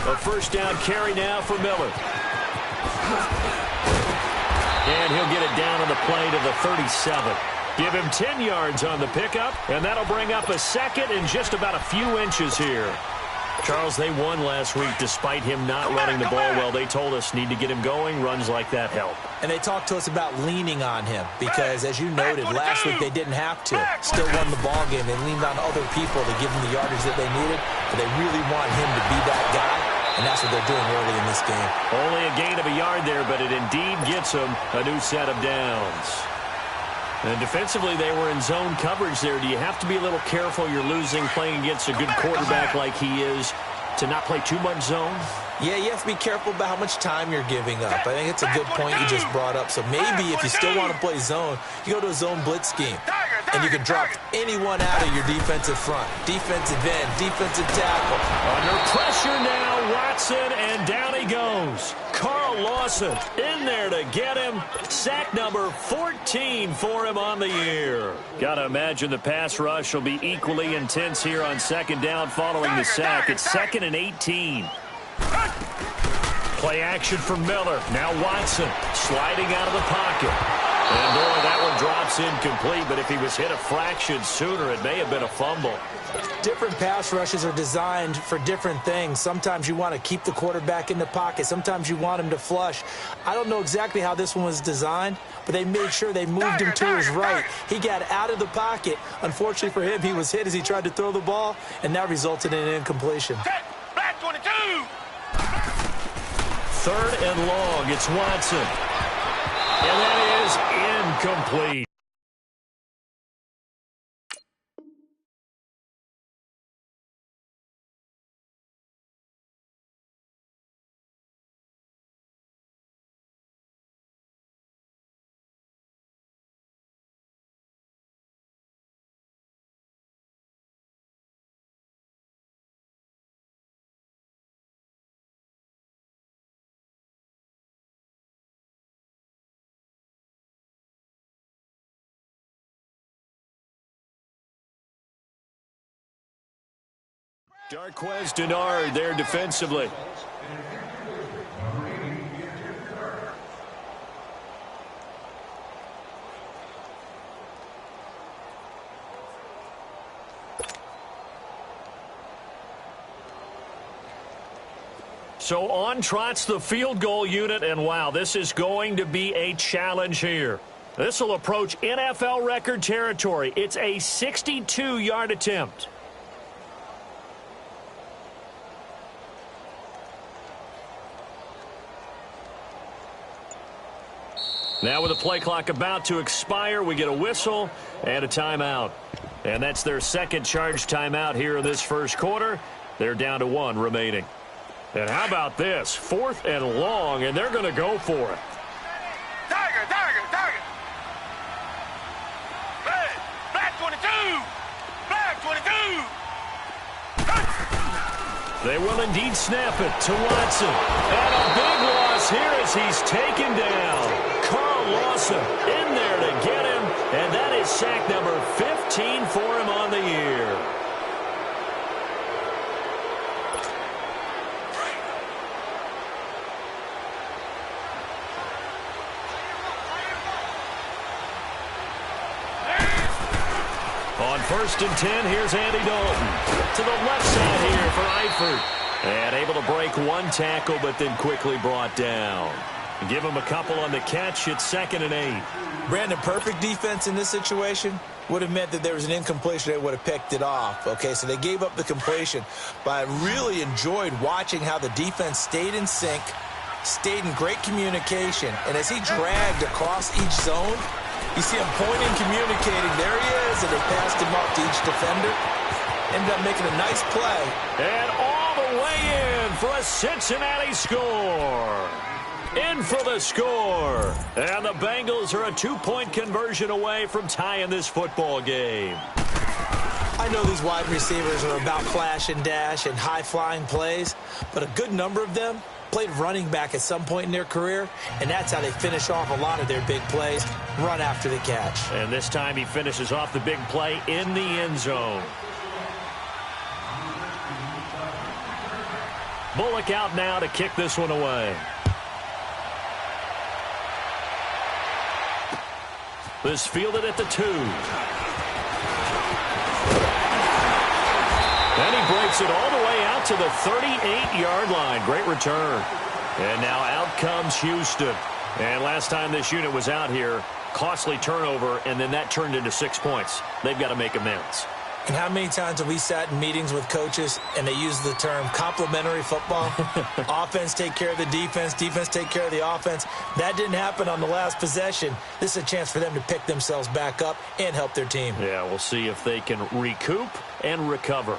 A first down carry now for Miller. And he'll get it down on the play to the 37. Give him 10 yards on the pickup, and that'll bring up a second and just about a few inches here. Charles, they won last week despite him not running the ball well. They told us need to get him going. Runs like that help. And they talked to us about leaning on him because, as you noted, last week they didn't have to. Still won the ball game. They leaned on other people to give them the yardage that they needed, but they really want him to be that guy, and that's what they're doing early in this game. Only a gain of a yard there, but it indeed gets them a new set of downs. And defensively, they were in zone coverage there. Do you have to be a little careful you're losing playing against a good quarterback like he is to not play too much zone? Yeah, you have to be careful about how much time you're giving up. I think it's a good point you just brought up. So maybe if you still want to play zone, you go to a zone blitz scheme. And you can drop anyone out of your defensive front. Defensive end, defensive tackle. Under pressure now, Watson, and down he goes. Carl Lawson in there to get him. Sack number 14 for him on the year. Got to imagine the pass rush will be equally intense here on second down following the sack. It's 2nd and 18. Play action for Miller. Now Watson sliding out of the pocket. And boy, that one drops incomplete, but if he was hit a fraction sooner, it may have been a fumble. Different pass rushes are designed for different things. Sometimes you want to keep the quarterback in the pocket. Sometimes you want him to flush. I don't know exactly how this one was designed, but they made sure they moved him to his right. He got out of the pocket. Unfortunately for him, he was hit as he tried to throw the ball, and that resulted in an incompletion. Black 22! 3rd and long. It's Watson. And that is incomplete. Darquez Denard there defensively. So on trots the field goal unit, and wow, this is going to be a challenge here. This will approach NFL record territory. It's a 62-yard attempt. Now with the play clock about to expire, we get a whistle and a timeout. And that's their second charge timeout here in this first quarter. They're down to 1 remaining. And how about this? 4th and long, and they're going to go for it. Tiger! Black 22! Black 22! They will indeed snap it to Watson. And a big loss here as he's taken down. Carl Lawson in there to get him, and that is sack number 15 for him on the year. On 1st and 10, here's Andy Dalton. To the left side here for Eifert. And able to break one tackle, but then quickly brought down. Give him a couple on the catch. It's 2nd and 8. Brandon, perfect defense in this situation would have meant that there was an incompletion. They would have picked it off. Okay, so they gave up the completion. But I really enjoyed watching how the defense stayed in sync, stayed in great communication. And as he dragged across each zone, you see him pointing, communicating. There he is, and they passed him off to each defender. Ended up making a nice play. And all the way in for a Cincinnati score. In for the score. And the Bengals are a 2-point conversion away from tying this football game. I know these wide receivers are about flash and dash and high-flying plays, but a good number of them played running back at some point in their career, and that's how they finish off a lot of their big plays, run after the catch. And this time he finishes off the big play in the end zone. Bullock out now to kick this one away. This fielded at the 2. And he breaks it all the way out to the 38-yard line. Great return. And now out comes Houston. And last time this unit was out here, costly turnover, and then that turned into 6 points. They've got to make amends. And how many times have we sat in meetings with coaches and they use the term complementary football? Offense take care of the defense, defense take care of the offense. That didn't happen on the last possession. This is a chance for them to pick themselves back up and help their team. Yeah, we'll see if they can recoup and recover.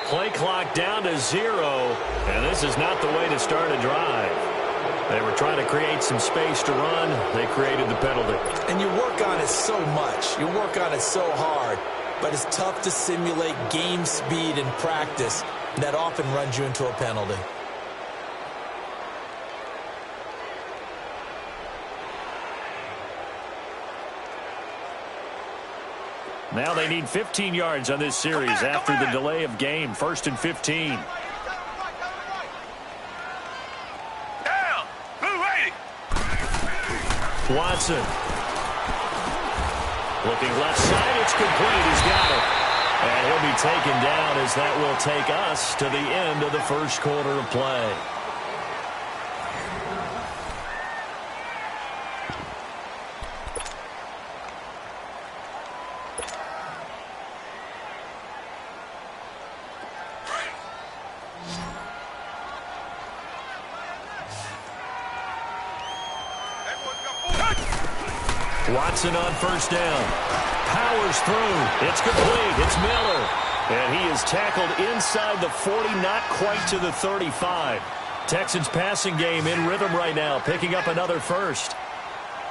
Play clock down to 0, and this is not the way to start a drive. They were trying to create some space to run. They created the penalty. And you work on it so much. You work on it so hard. But it's tough to simulate game speed in practice. And that often runs you into a penalty. Now they need 15 yards on this series after the delay of game. 1st and 15. Down. Blue 80. Watson. Looking left side. It's complete. He's got it. And he'll be taken down as that will take us to the end of the first quarter of play. Watson on first down. Powers through. It's complete. It's Miller. And he is tackled inside the 40, not quite to the 35. Texans passing game in rhythm right now, picking up another first.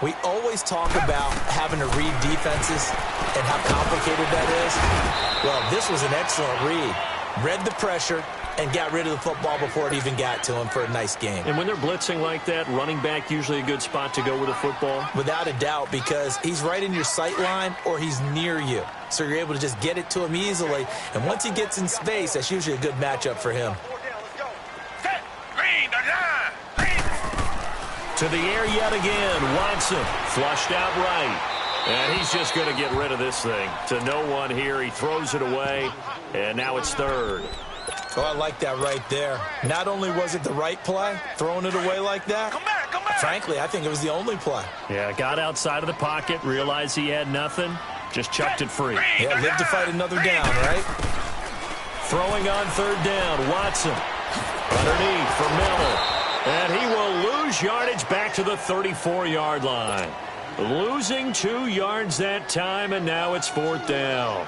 We always talk about having to read defenses and how complicated that is. Well, this was an excellent read. Read the pressure and got rid of the football before it even got to him for a nice game. And when they're blitzing like that, running back usually a good spot to go with a football? Without a doubt, because he's right in your sight line or he's near you. So you're able to just get it to him easily. And once he gets in space, that's usually a good matchup for him. Set. Green, the line. Green. To the air yet again. Watson flushed out right. And he's just going to get rid of this thing. To no one here. He throws it away. And now it's 3rd. Oh, I like that right there. Not only was it the right play, throwing it away like that, Come back, come back. frankly, I think it was the only play. Yeah, got outside of the pocket, realized he had nothing, just chucked it free. Yeah, live to fight another down, right? Throwing on 3rd down, Watson. Underneath for Miller. And he will lose yardage back to the 34-yard line. Losing 2 yards that time, and now it's 4th down.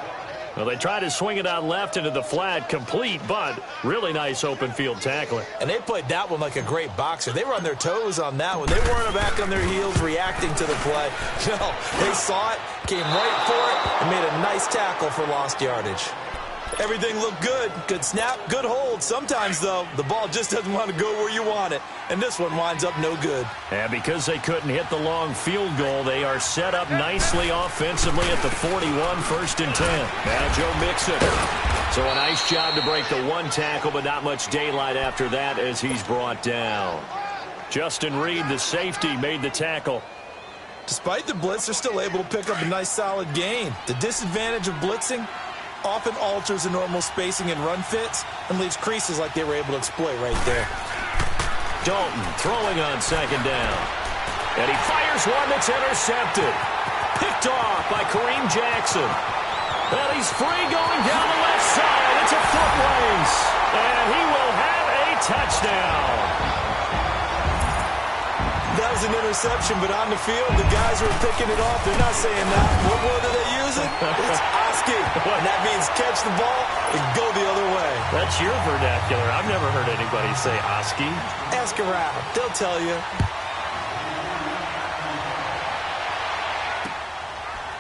Well, they tried to swing it out left into the flat, complete, but really nice open field tackling. And they played that one like a great boxer. They were on their toes on that one. They weren't back on their heels reacting to the play. No, they saw it, came right for it, and made a nice tackle for lost yardage. Everything looked good. Good snap, good hold. Sometimes, though, the ball just doesn't want to go where you want it. And this one winds up no good. And because they couldn't hit the long field goal, they are set up nicely offensively at the 41, 1st and 10. Now Joe Mixon. So a nice job to break the 1 tackle, but not much daylight after that as he's brought down. Justin Reed, the safety, made the tackle. Despite the blitz, they're still able to pick up a nice solid gain. The disadvantage of blitzing often alters the normal spacing and run fits and leaves creases like they were able to exploit right there. Dalton throwing on 2nd down. And he fires one that's intercepted. Picked off by Kareem Jackson. And he's free going down the left side. It's a foot race. And he will have a touchdown. That was an interception, but on the field, the guys who are picking it off, they're not saying that. What word are they using? It's Oski. And that means catch the ball and go the other way. That's your vernacular. I've never heard anybody say Oski. Ask around. They'll tell you.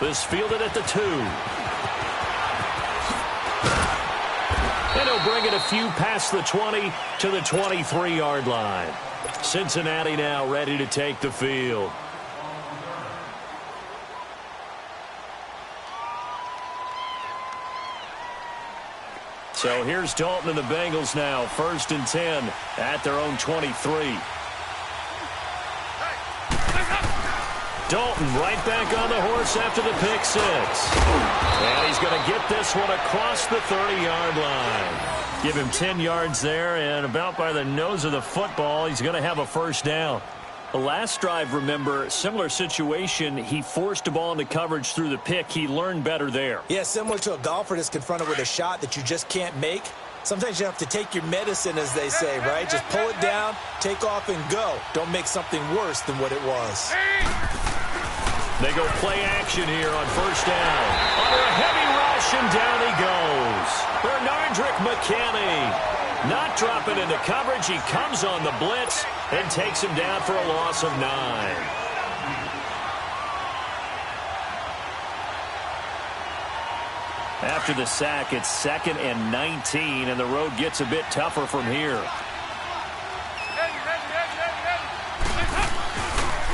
This fielded at the 2. And he'll bring it a few past the 20 to the 23-yard line. Cincinnati now ready to take the field. So here's Dalton and the Bengals now, 1st and 10 at their own 23. Dalton right back on the horse after the pick 6. And he's going to get this one across the 30-yard line. Give him 10 yards there, and about by the nose of the football, he's going to have a 1st down. The last drive, remember, similar situation. He forced a ball into coverage through the pick. He learned better there. Yeah, similar to a golfer that's confronted with a shot that you just can't make. Sometimes you have to take your medicine, as they say, right? Just pull it down, take off, and go. Don't make something worse than what it was. They go play action here on 1st down. Under a heavy rush, and down he goes. Bernardrick McKinney not dropping into coverage. He comes on the blitz and takes him down for a loss of 9. After the sack, it's 2nd and 19, and the road gets a bit tougher from here.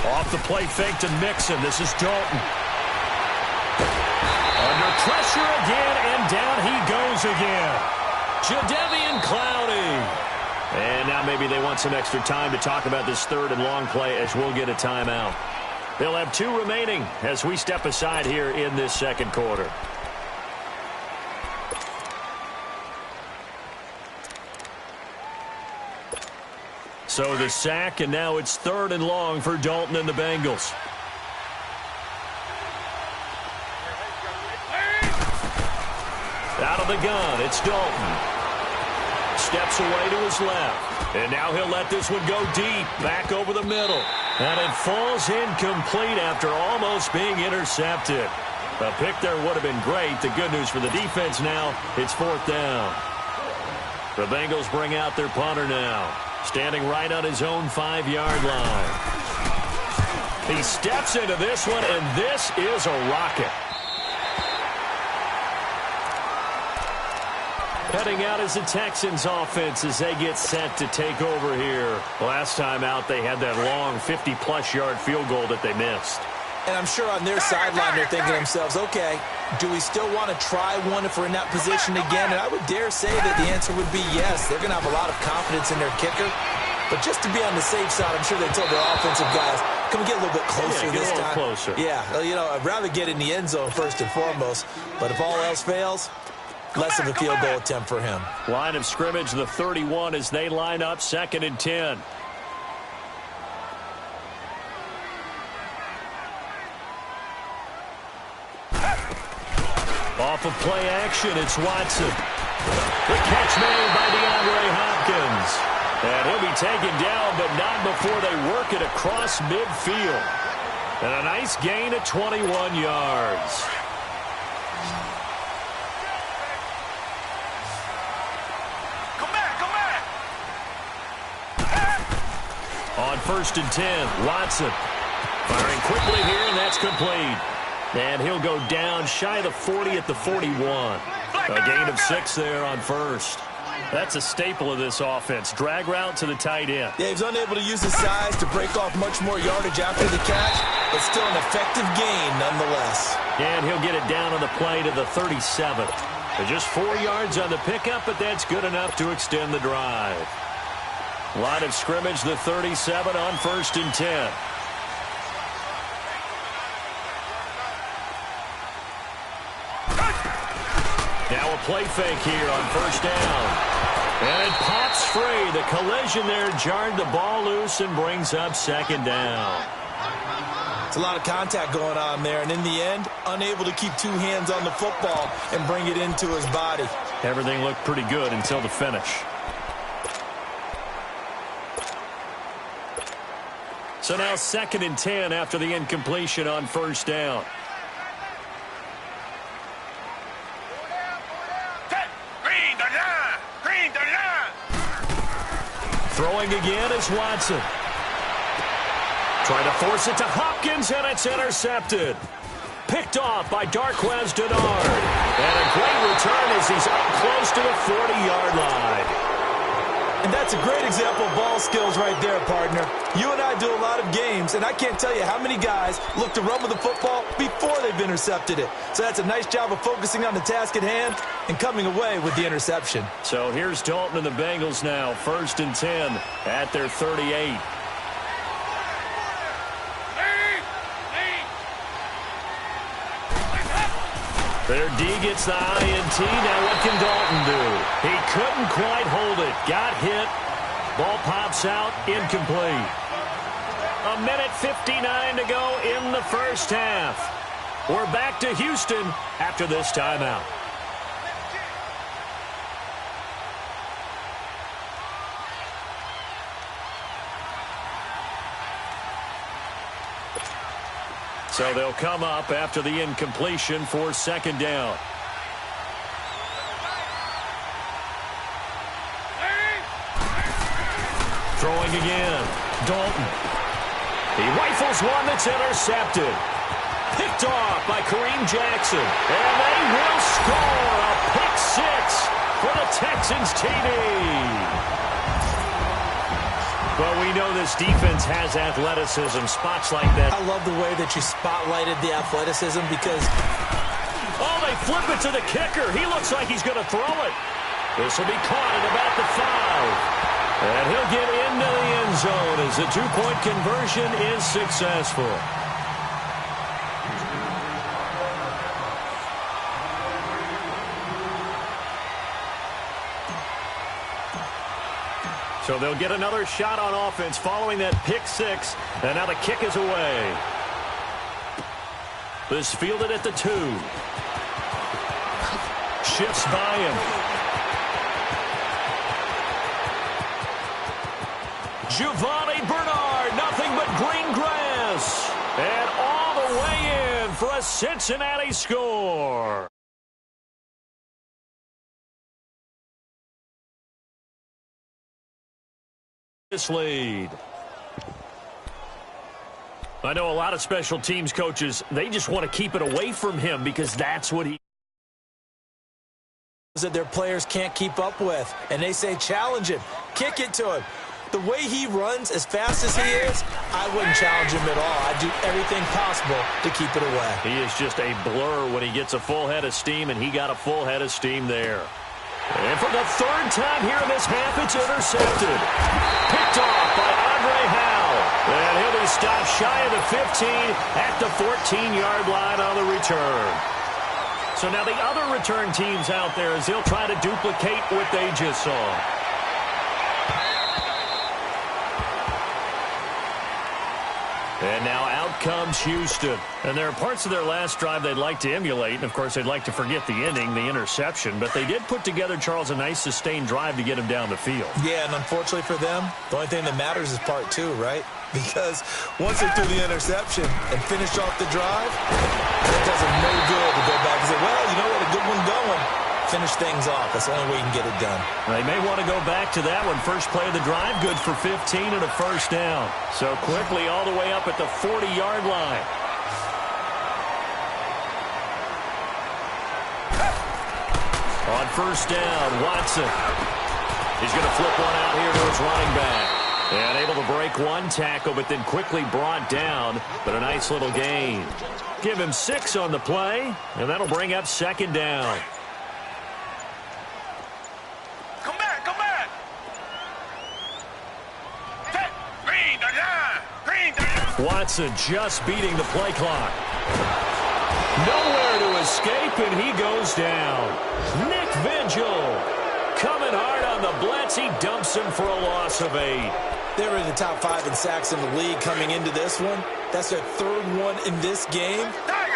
Off the play fake to Mixon. This is Dalton. Under pressure again, and down he goes again. Jadeveon Clowney. And now maybe they want some extra time to talk about this 3rd and long play, as we'll get a timeout. They'll have 2 remaining as we step aside here in this 2nd quarter. So the sack, and now it's 3rd and long for Dalton and the Bengals. Out of the gun, it's Dalton. Steps away to his left. And now he'll let this one go deep, back over the middle. And it falls incomplete after almost being intercepted. A pick there would have been great. The good news for the defense now, it's 4th down. The Bengals bring out their punter now, standing right on his own 5-yard line. He steps into this one, and this is a rocket. Heading out is the Texans offense as they get set to take over here. Last time out, they had that long 50-plus yard field goal that they missed. And I'm sure on their sideline they're thinking to themselves, okay, do we still want to try one if we're in that position again? And I would dare say that the answer would be yes. They're going to have a lot of confidence in their kicker. But just to be on the safe side, I'm sure they told their offensive guys, can we get a little bit closer this time? Closer. Yeah, you know, I'd rather get in the end zone first and foremost. But if all else fails, less of a field goal attempt for him. Line of scrimmage, the 31, as they line up 2nd and 10. Off of play action, it's Watson. The catch made by DeAndre Hopkins. And he'll be taken down, but not before they work it across midfield. And a nice gain of 21 yards. On 1st and 10, Watson firing quickly here, and that's complete. And he'll go down shy of the 40 at the 41. A gain of 6 there on 1st. That's a staple of this offense. Drag route to the tight end. Yeah, he's unable to use his size to break off much more yardage after the catch, but still an effective gain nonetheless. And he'll get it down on the play to the 37. Just 4 yards on the pickup, but that's good enough to extend the drive. Line of scrimmage, the 37 on 1st and 10. Now a play fake here on 1st down. And it pops free. The collision there jarred the ball loose and brings up 2nd down. It's a lot of contact going on there, and in the end, unable to keep 2 hands on the football and bring it into his body. Everything looked pretty good until the finish. So now 2nd and 10 after the incompletion on 1st down. Throwing again is Watson. Trying to force it to Hopkins, and it's intercepted. Picked Picked off by Darquez Denard. And a great return as he's up close to the 40-yard line. And that's a great example of ball skills right there, partner. You and I do a lot of games, and I can't tell you how many guys look to run with the football before they've intercepted it. So that's a nice job of focusing on the task at hand and coming away with the interception. So here's Dalton and the Bengals now, 1st and 10 at their 38. Their D gets the INT. Now what can Dalton do? He couldn't quite hold it. Got hit. Ball pops out. Incomplete. 1:59 to go in the first half. We're back to Houston after this timeout. So they'll come up after the incompletion for 2nd down. Throwing again. Dalton. He rifles one that's intercepted. Picked off by Kareem Jackson. And they will score a pick 6 for the Texans TD. But we know this defense has athleticism, spots like that. I love the way that you spotlighted the athleticism because... Oh, they flip it to the kicker. He looks like he's going to throw it. This will be caught at about the 5. And he'll get into the end zone as the 2-point conversion is successful. So they'll get another shot on offense following that pick 6. And now the kick is away. This fielded at the 2. Shifts by him. Giovanni Bernard, nothing but green grass. And all the way in for a Cincinnati score. This lead. I know a lot of special teams coaches, they just want to keep it away from him because that's what he... that their players can't keep up with. And they say challenge him. Kick it to him. The way he runs as fast as he is, I wouldn't challenge him at all. I'd do everything possible to keep it away. He is just a blur when he gets a full head of steam, and he got a full head of steam there. And for the 3rd time here in this half, it's intercepted. Picked off by Andre Howe. And he'll be stopped shy of the 15 at the 14-yard line on the return. So now the other return teams out there as they'll try to duplicate what they just saw. And now out comes Houston. And there are parts of their last drive they'd like to emulate. And, of course, they'd like to forget the ending, the interception. But they did put together, Charles, a nice sustained drive to get him down the field. Yeah, and unfortunately for them, the only thing that matters is part 2, right? Because once they threw the interception and finished off the drive, it does them no good to go back and say, well, you know what, a good one going. Finish things off. That's the only way you can get it done. They may want to go back to that one. First play of the drive, good for 15 and a 1st down. So quickly all the way up at the 40-yard line. On 1st down, Watson. He's going to flip one out here to his running back. And able to break one tackle, but then quickly brought down. But a nice little gain. Give him 6 on the play, and that'll bring up 2nd down. Watson just beating the play clock. Nowhere to escape, and he goes down. Nick Vigil coming hard on the blitz. He dumps him for a loss of 8. They were in the top 5 in sacks in the league coming into this one. That's their 3rd one in this game.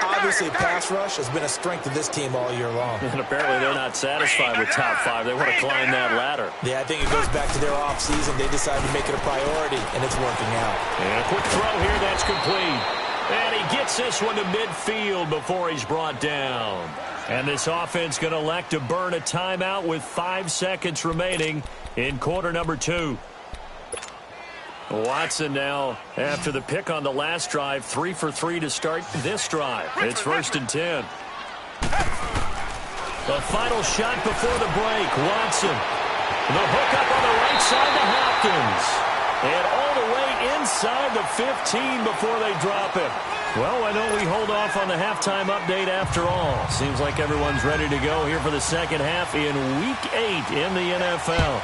Obviously, pass rush has been a strength of this team all year long. And apparently they're not satisfied with top 5. They want to climb that ladder. Yeah, I think it goes back to their offseason. They decided to make it a priority, and it's working out. And a quick throw here, that's complete. And he gets this one to midfield before he's brought down. And this offense going to elect to burn a timeout with 5 seconds remaining in quarter number 2. Watson now, after the pick on the last drive, 3 for 3 to start this drive. It's 1st and 10. The final shot before the break. Watson. The hook up on the right side to Hopkins. And all the way inside the 15 before they drop it. Well, why don't we hold off on the halftime update after all? Seems like everyone's ready to go here for the second half in Week 8 in the NFL.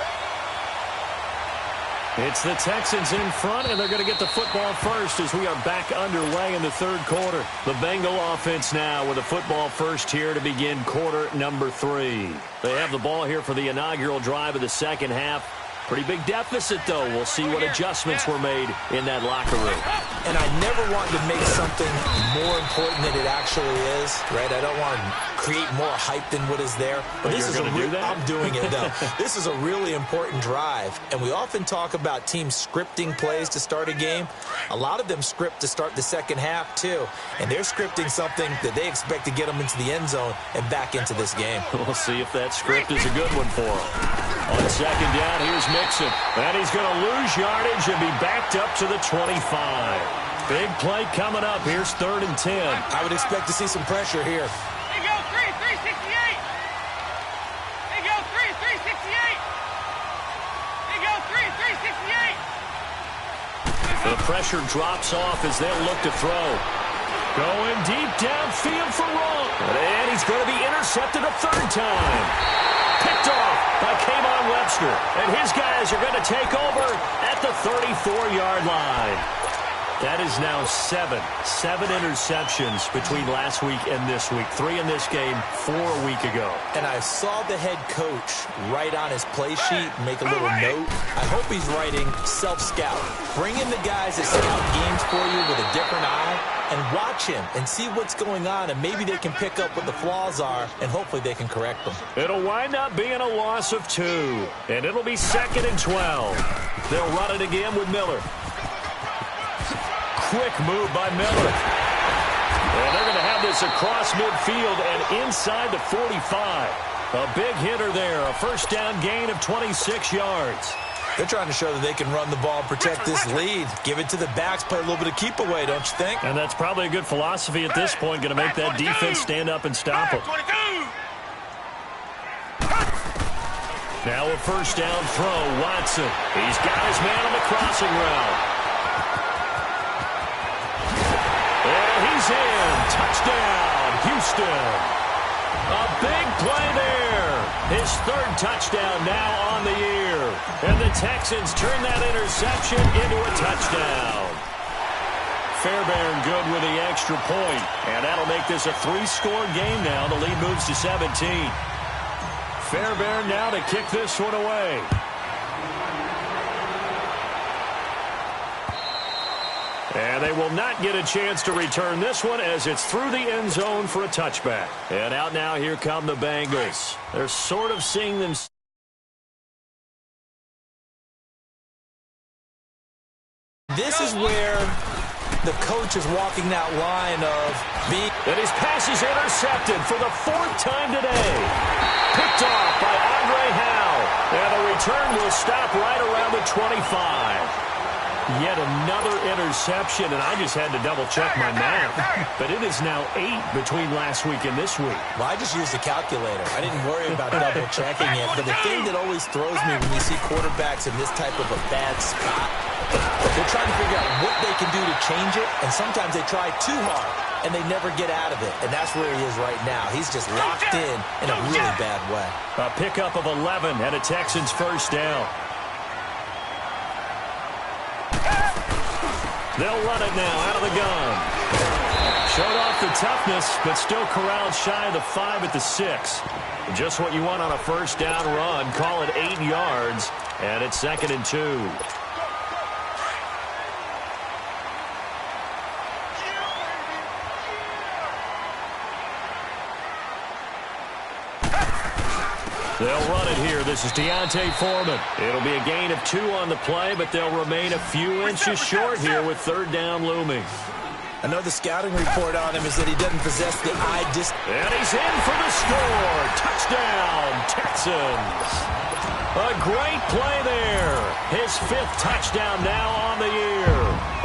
It's the Texans in front, and they're going to get the football first as we are back underway in the third quarter. The Bengal offense now with the football first here to begin quarter number 3. They have the ball here for the inaugural drive of the second half. Pretty big deficit, though. We'll see what adjustments were made in that locker room. And I never want to make something more important than it actually is, right? I don't want to create more hype than what is there. But this is going to do that? I'm doing it, though. This is a really important drive. And we often talk about teams scripting plays to start a game. A lot of them script to start the second half, too. And they're scripting something that they expect to get them into the end zone and back into this game. We'll see if that script is a good one for them. On second down, here's Mixon. And he's going to lose yardage and be backed up to the 25. Big play coming up. Here's 3rd and 10. I would expect to see some pressure here. They go 368. They go 368. They go 368. The pressure drops off as they'll look to throw. Going deep downfield for Wrong. And he's going to be intercepted a 3rd time. Picked off by Kayvon Webster. And his guys are going to take over at the 34-yard line. That is now 7 interceptions between last week and this week. 3 in this game, 4 a week ago. And I saw the head coach write on his play sheet, make a little note. I hope he's writing self-scout. Bring in the guys that scout games for you with a different eye and watch him and see what's going on, and maybe they can pick up what the flaws are, and hopefully they can correct them. It'll wind up being a loss of 2, and it'll be 2nd and 12. They'll run it again with Miller. Quick move by Miller. And they're going to have this across midfield and inside the 45. A big hitter there, a first down gain of 26 yards. They're trying to show that they can run the ball and protect this lead. Give it to the backs, play a little bit of keep away, don't you think? And that's probably a good philosophy at this point, going to make that defense stand up and stop them. Now a first down throw, Watson. He's got his man on the crossing route. And he's in. Touchdown, Houston. A big play there. His 3rd touchdown now on the year. And the Texans turn that interception into a touchdown. Fairbairn good with the extra point. And that'll make this a 3-score game now. The lead moves to 17. Fairbairn now to kick this one away. And they will not get a chance to return this one as it's through the end zone for a touchback. And out now, here come the Bengals. They're sort of seeing them. This is where the coach is walking that line of being. And his pass is intercepted for the 4th time today. Picked off by Andre Howe. And the return will stop right around the 25. Yet another interception, and I just had to double-check my math. But it is now 8 between last week and this week. Well, I just used a calculator. I didn't worry about double-checking it. But the thing that always throws me when we see quarterbacks in this type of a bad spot, they're trying to figure out what they can do to change it, and sometimes they try too hard, and they never get out of it. And that's where he is right now. He's just locked in a really bad way. A pickup of 11 and a Texans first down. They'll run it now out of the gun. Showed off the toughness, but still corralled shy of the 5 at the 6. Just what you want on a first down run. Call it 8 yards, and it's 2nd and 2. They'll run it here. This is Deontay Foreman. It'll be a gain of 2 on the play, but they'll remain a few inches short here with 3rd down looming. I know the scouting report on him is that he doesn't possess the eye distance. And he's in for the score. Touchdown, Texans. A great play there. His 5th touchdown now on the year.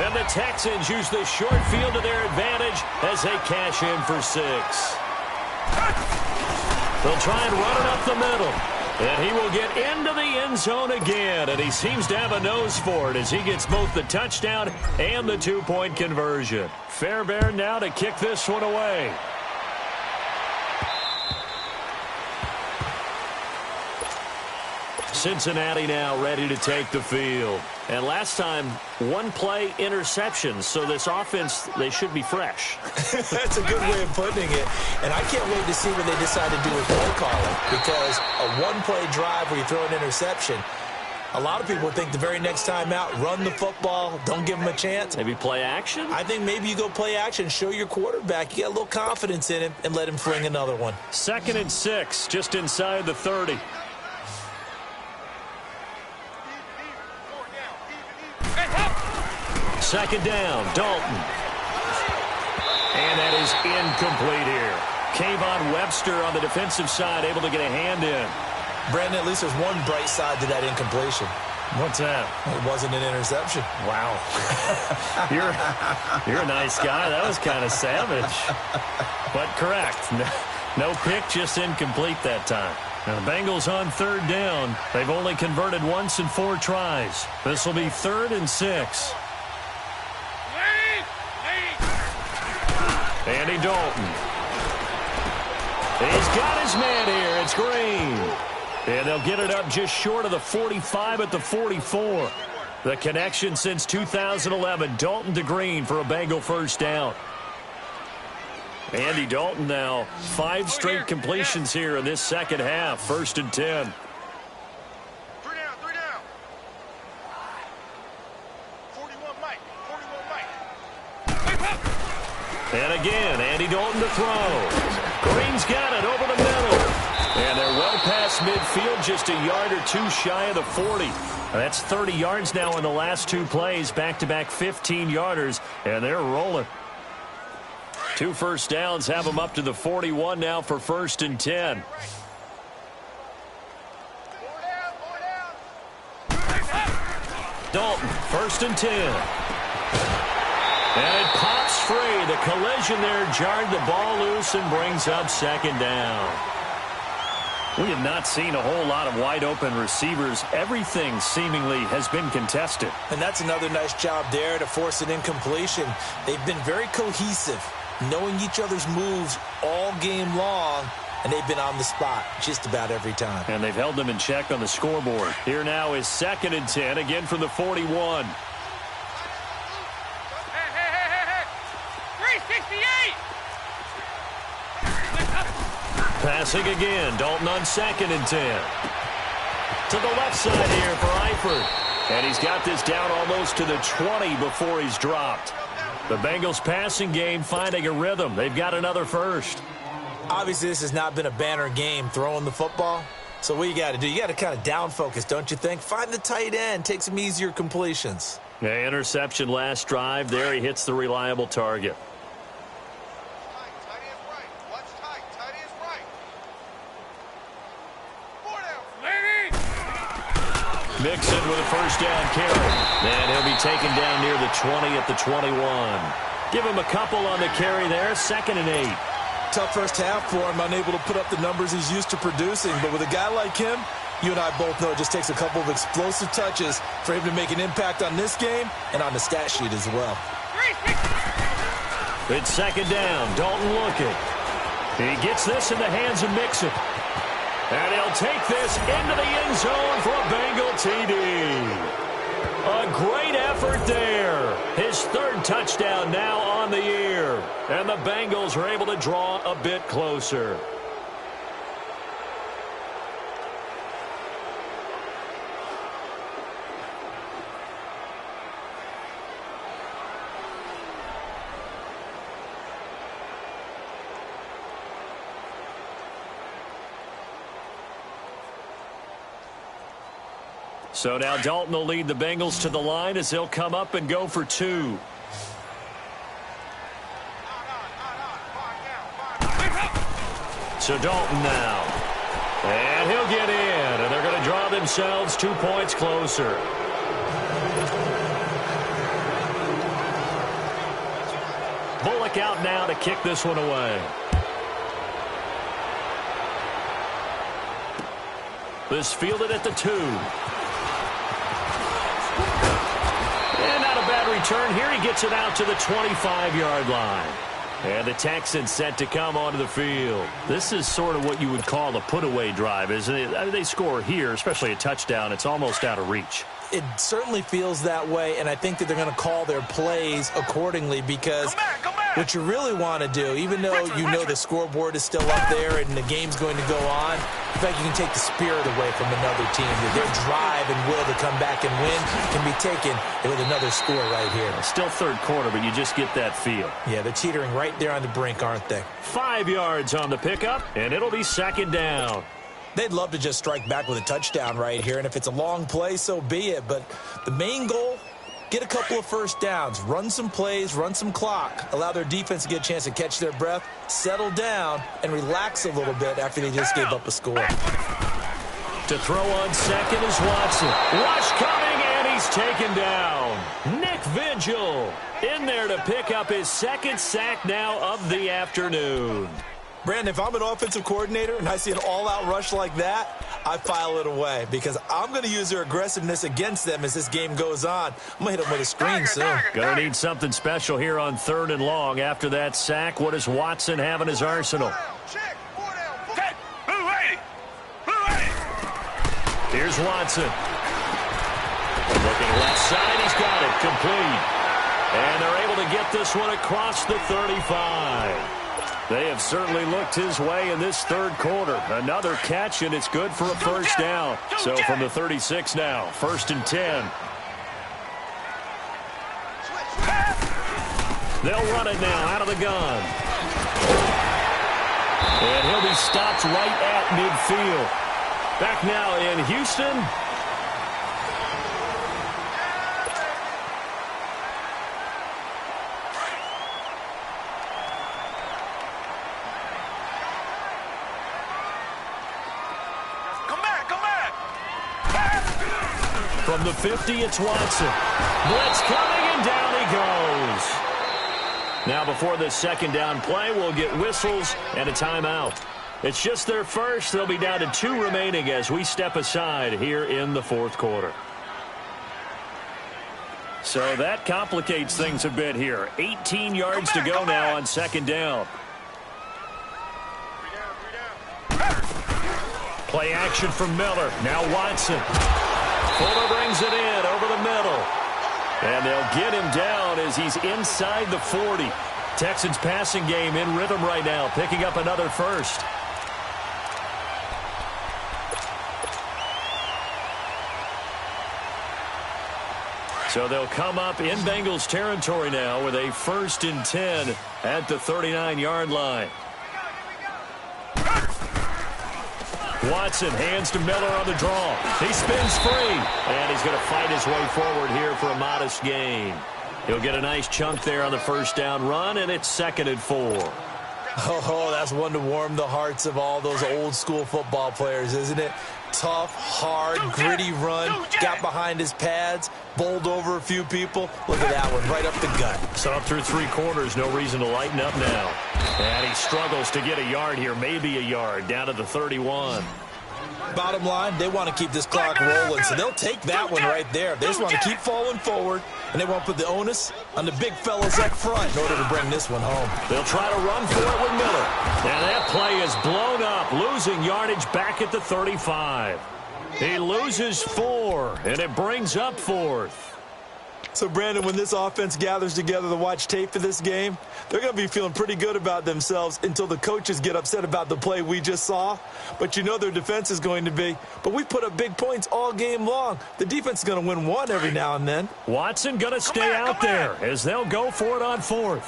And the Texans use the short field to their advantage as they cash in for 6. They'll try and run it up the middle. And he will get into the end zone again. And he seems to have a nose for it as he gets both the touchdown and the 2-point conversion. Fairbairn now to kick this one away. Cincinnati now ready to take the field. And last time, 1-play interception. So this offense, they should be fresh. That's a good way of putting it. And I can't wait to see what they decide to do with play calling. Because a 1-play drive where you throw an interception, a lot of people think the very next time out, run the football, don't give them a chance. Maybe play action? I think maybe you go play action, show your quarterback. You got a little confidence in him, and let him fling another one. 2nd and 6, just inside the 30. Second down, Dalton. And that is incomplete here. Kayvon Webster on the defensive side able to get a hand in. Brandon, at least there's one bright side to that incompletion. What's that? It wasn't an interception. Wow. You're a nice guy. That was kind of savage. But correct. No pick, just incomplete that time. Now the Bengals on 3rd down. They've only converted once in 4 tries. This will be 3rd and 6. Andy Dalton. He's got his man here. It's Green. And they'll get it up just short of the 45 at the 44. The connection since 2011. Dalton to Green for a Bengal first down. Andy Dalton now 5 straight completions here in this second half. 1st and 10. 3 down. 41 Mike. And again, Andy Dalton to throw. Green's got it over the middle. And they're well past midfield, just a yard or 2 shy of the 40. That's 30 yards now in the last 2 plays, back-to-back 15-yarders, and they're rolling. 2 first downs have them up to the 41 now for 1st and 10. Dalton, 1st and 10. And it pops free. The collision there jarred the ball loose and brings up 2nd down. We have not seen a whole lot of wide-open receivers. Everything seemingly has been contested. And that's another nice job there to force an incompletion. They've been very cohesive, knowing each other's moves all game long, and they've been on the spot just about every time. And they've held them in check on the scoreboard. Here now is 2nd and 10, again from the 41. 368! Passing again. Dalton on 2nd and 10. To the left side here for Eifert. And he's got this down almost to the 20 before he's dropped. The Bengals passing game finding a rhythm. They've got another first. Obviously, this has not been a banner game throwing the football. So what you got to do, you got to kind of down focus, don't you think? Find the tight end. Take some easier completions. Yeah, interception last drive. There he hits the reliable target. Mixon with a first down carry. And he'll be taken down near the 20 at the 21. Give him a couple on the carry there. 2nd and 8. Tough first half for him, unable to put up the numbers he's used to producing. But with a guy like him, you and I both know it just takes a couple of explosive touches for him to make an impact on this game and on the stat sheet as well. It's 2nd down. Dalton looking. He gets this in the hands of Mixon. And he'll take this into the end zone for a Bengal TD. A great effort there. His 3rd touchdown now on the year. And the Bengals are able to draw a bit closer. So now Dalton will lead the Bengals to the line as they'll come up and go for 2. So Dalton now. And he'll get in, and they're going to draw themselves 2 points closer. Bullock out now to kick this one away. This fielded at the 2. And not a bad return here. He gets it out to the 25-yard line. And the Texans set to come onto the field. This is sort of what you would call a put-away drive, isn't it? I mean, they score here, especially a touchdown. It's almost out of reach. It certainly feels that way, and I think that they're going to call their plays accordingly because what you really want to do, even though you know the scoreboard is still up there and the game's going to go on, in fact, you can take the spirit away from another team. Their drive and will to come back and win can be taken with another score right here. Still third quarter, but you just get that feel. Yeah, they're teetering right there on the brink, aren't they? 5 yards on the pickup, and it'll be second down. They'd love to just strike back with a touchdown right here, and if it's a long play, so be it. But the main goal, get a couple of first downs, run some plays, run some clock, allow their defense to get a chance to catch their breath, settle down, and relax a little bit after they just gave up a score. To throw on second is Watson. Rush coming, and he's taken down. Nick Vigil in there to pick up his second sack now of the afternoon. Brandon, if I'm an offensive coordinator and I see an all-out rush like that, I file it away because I'm going to use their aggressiveness against them as this game goes on. I'm going to hit them with a screen soon. Going to need something special here on 3rd and long. After that sack, what does Watson have in his arsenal? Here's Watson. Looking left side, he's got it. Complete. And they're able to get this one across the 35. They have certainly looked his way in this third quarter. Another catch, and it's good for a first down. So from the 36 now, 1st and 10. They'll run it now out of the gun. And he'll be stopped right at midfield. Back now in Houston. From the 50, it's Watson. Blitz coming, and down he goes. Now before this second down play, we'll get whistles and a timeout. It's just their first. They'll be down to 2 remaining as we step aside here in the 4th quarter. So that complicates things a bit here. 18 yards to go now on second down. Play action from Miller. Now Watson. Fuller brings it in over the middle. And they'll get him down as he's inside the 40. Texans passing game in rhythm right now, picking up another first. So they'll come up in Bengals territory now with a 1st and 10 at the 39-yard line. Watson hands to Miller on the draw. He spins free, and he's going to fight his way forward here for a modest gain. He'll get a nice chunk there on the first down run, and it's 2nd and 4. Oh, that's one to warm the hearts of all those old-school football players, isn't it? Tough, hard, gritty run, got behind his pads, bowled over a few people. Look at that one, right up the gut. So up through 3 quarters, no reason to lighten up now. And he struggles to get a yard here, maybe a yard, down to the 31. Bottom line, they want to keep this clock rolling, so they'll take that one right there. They just want to keep falling forward, and they want to put the onus on the big fellas up front in order to bring this one home. They'll try to run for it with Miller. And that play is blown up, losing yardage back at the 35. He loses 4, and it brings up 4th. So, Brandon, when this offense gathers together to watch tape for this game, they're going to be feeling pretty good about themselves until the coaches get upset about the play we just saw. But you know their defense is going to be. But we put up big points all game long. The defense is going to win one every now and then. Watson going to stay out there as they'll go for it on 4th.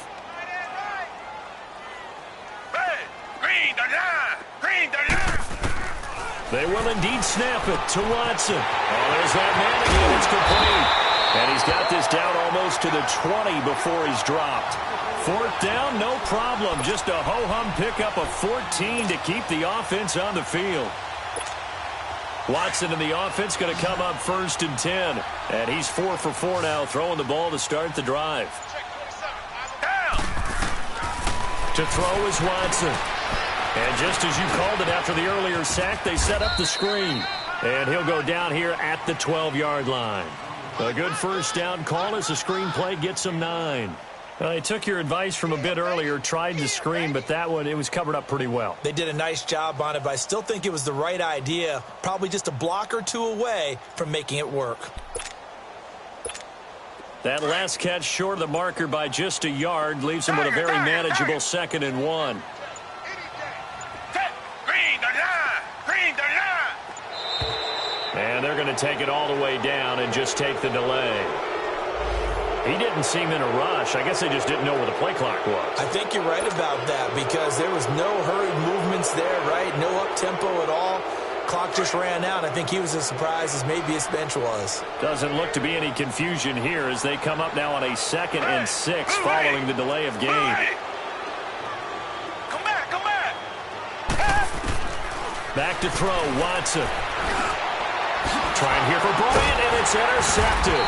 They will indeed snap it to Watson. Oh, there's that man again. It's complete. And he's got this down almost to the 20 before he's dropped. Fourth down, no problem. Just a ho-hum pickup of 14 to keep the offense on the field. Watson and the offense going to come up 1st and 10. And he's 4 for 4 now, throwing the ball to start the drive. To throw is Watson. And just as you called it after the earlier sack, they set up the screen. And he'll go down here at the 12-yard line. A good first down call as the screen play gets him 9. I took your advice from a bit earlier, tried to screen, but that one, it was covered up pretty well. They did a nice job on it, but I still think it was the right idea. Probably just a block or two away from making it work. That last catch short of the marker by just a yard leaves him with a very manageable 2nd and 1. And they're going to take it all the way down and just take the delay. He didn't seem in a rush. I guess they just didn't know where the play clock was. I think you're right about that because there was no hurried movements there, right? No up-tempo at all. Clock just ran out. I think he was as surprised as maybe his bench was. Doesn't look to be any confusion here as they come up now on a 2nd and 6 following the delay of game. Come back. Back to throw, Watson. Trying here for Bryant, and it's intercepted.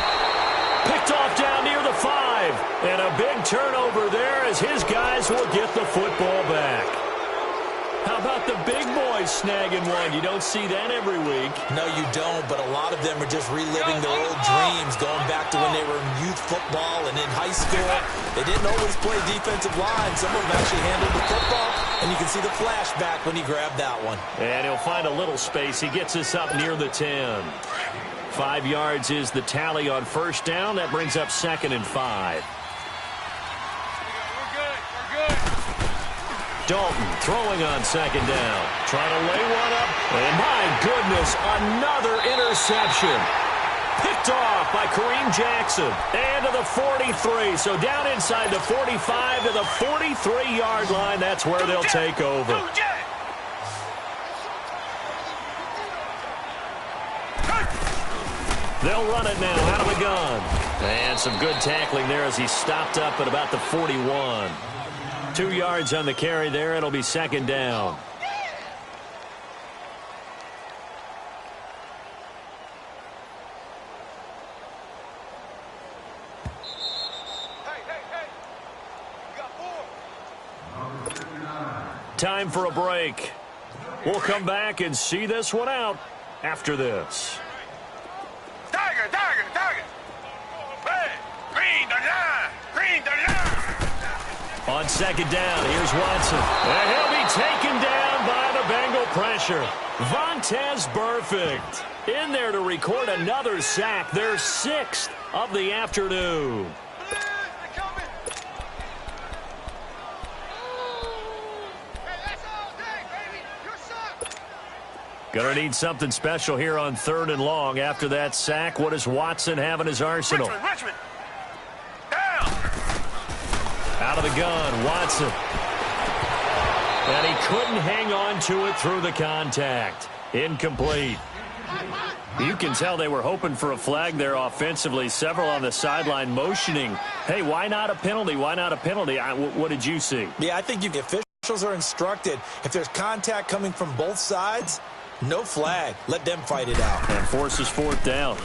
Picked off down near the 5. And a big turnover there as his guys will get the football back. How about the big boys snagging one? You don't see that every week. No, you don't, but a lot of them are just reliving their old dreams, going back to when they were in youth football and in high school. They didn't always play defensive line. Some of them actually handled the football, and you can see the flashback when he grabbed that one. And he'll find a little space. He gets us up near the 10. 5 yards is the tally on first down. That brings up 2nd and 5. Dalton throwing on 2nd down. Trying to lay one up. And my goodness, another interception. Picked off by Kareem Jackson. And to the 43. So down inside the 45 to the 43-yard line. That's where they'll take over. They'll run it now out of the gun. And some good tackling there as he stopped up at about the 41. 2 yards on the carry there. It'll be 2nd down. Time for a break. We'll come back and see this one out after this. Tiger. Red, green the line. On 2nd down, here's Watson. And he'll be taken down by the Bengal pressure. Vontaze Burfict in there to record another sack. Their 6th of the afternoon. Gonna need something special here on 3rd and long. After that sack, what does Watson have in his arsenal? Richmond. Down. Out of the gun, Watson. And he couldn't hang on to it through the contact. Incomplete. You can tell they were hoping for a flag there offensively. Several on the sideline motioning. Hey, why not a penalty? Why not a penalty? What did you see? Yeah, I think the officials are instructed. If there's contact coming from both sides, no flag. Let them fight it out. And forces 4th down.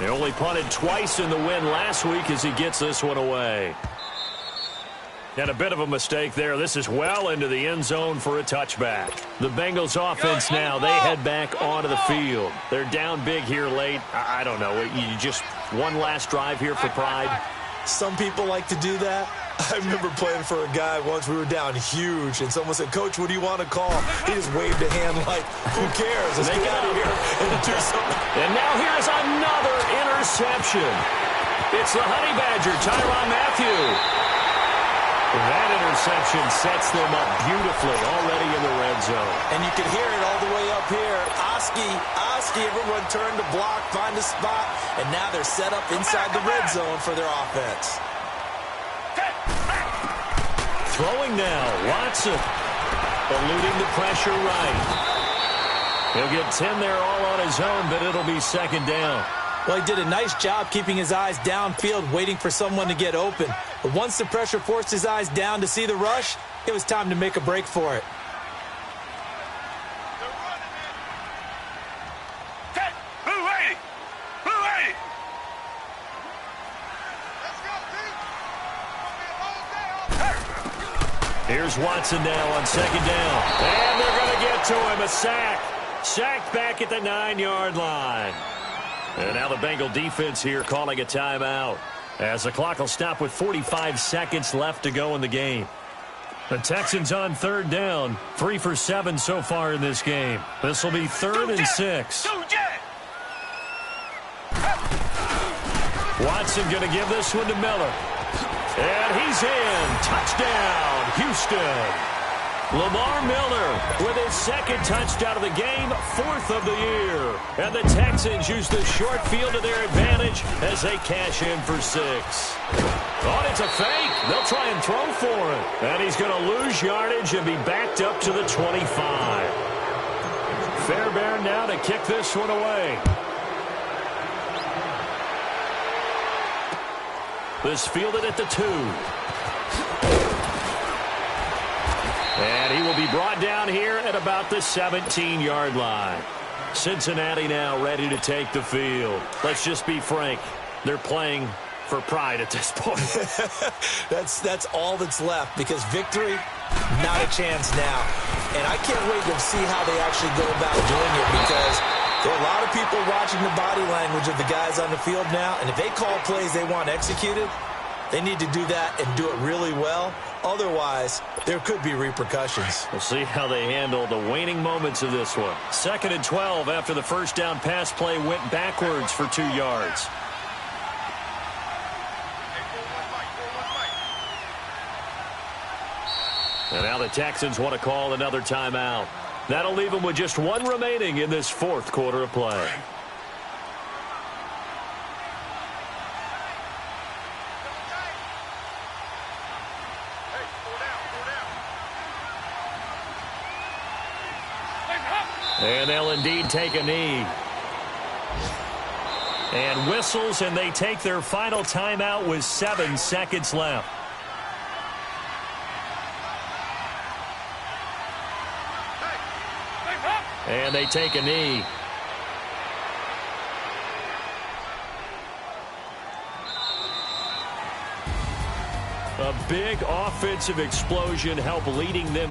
They only punted twice in the win last week as he gets this one away. And a bit of a mistake there. This is well into the end zone for a touchback. The Bengals offense now, they head back onto the field. They're down big here late. I don't know. You just one last drive here for pride. Some people like to do that. I remember playing for a guy once. We were down huge, and someone said, "Coach, what do you want to call?" He just waved a hand like, "Who cares? Let's get out of here and do something." And now here's another interception. It's the Honey Badger, Tyrann Mathieu. That interception sets them up beautifully already in the red zone. And you can hear it all the way up here. Oski, everyone turned to block, find a spot, and now they're set up inside the red zone for their offense. Throwing now, Watson. Eluding the pressure right. He'll get 10 there all on his own, but it'll be 2nd down. Well, he did a nice job keeping his eyes downfield, waiting for someone to get open. But once the pressure forced his eyes down to see the rush, it was time to make a break for it. Here's Watson now on second down. And they're going to get to him. A sack. Sacked back at the 9-yard line. And now the Bengal defense here calling a timeout, as the clock will stop with 45 seconds left to go in the game. The Texans on third down. 3 for 7 so far in this game. This will be 3rd and 6. Watson going to give this one to Miller. And he's in. Touchdown, Houston. Lamar Miller with his second touchdown of the game, 4th of the year. And the Texans use the short field to their advantage as they cash in for 6. Oh, it's a fake. They'll try and throw for it. And he's going to lose yardage and be backed up to the 25. Fairbairn now to kick this one away. This fielded at the 2. And he will be brought down here at about the 17-yard line. Cincinnati now ready to take the field. Let's just be frank. They're playing for pride at this point. That's all that's left, because victory, not a chance now. And I can't wait to see how they actually go about doing it, because there are a lot of people watching the body language of the guys on the field now, and if they call plays they want executed, they need to do that and do it really well. Otherwise, there could be repercussions. We'll see how they handle the waning moments of this one. 2nd and 12 after the first down pass play went backwards for 2 yards. And now the Texans want to call another timeout. That'll leave them with just 1 remaining in this 4th quarter of play. And they'll indeed take a knee. And whistles, and they take their final timeout with 7 seconds left. And they take a knee. A big offensive explosion helped leading them.